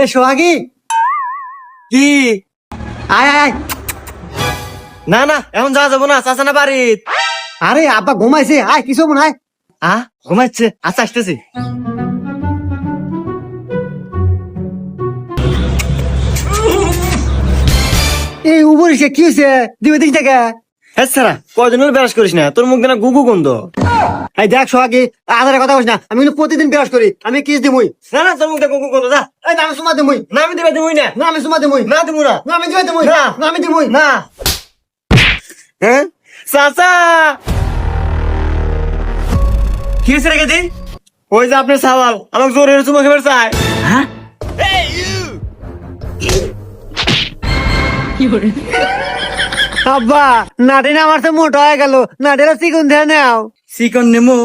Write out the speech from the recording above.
এ সোহাগী, কি? আয় আয় আয়। না না, এখন যাওয়া যাবো না, চাচা না বাড়ি। আরে আব্বা ঘুমাইছে, আয় কিছু মনে হয়। ঘুমাচ্ছে, আচ্ছা আসতেছি। এই উপরে সে কি হয়েছে? দিবে দিক থেকে। হ্যাঁ সারা, কয়দিন হলো ব্রাশ করিস না, তোর মুখ দেনা গুগু গন্ধ। এই দেখ সোহাগী, আধারে কথা বলিস না, আমি কিন্তু প্রতিদিন বিরাজ করি, আমি কিস দিমুই। না না, তোর মুখ দেনা গুগু গন্ধ, যা। এই না আমি সুমা দিমুই, না আমি দিবে দিবই না। না আমি সুমা দিমুই, না দিব না। না আমি দিবে দিমুই, না। না আমি দিমুই। না। হ্যাঁ চাচা, কি হয়েছে রেখে দি? ওই যে আপনার সাওয়াল আমাকে জোরে চুমা খেবার চায়। হ্যাঁ আব্বা, নাটিনা আমার তো মোটা হয়ে গেল, নাটিরা চিকুন দিয়ে নাও। চিকন নেমো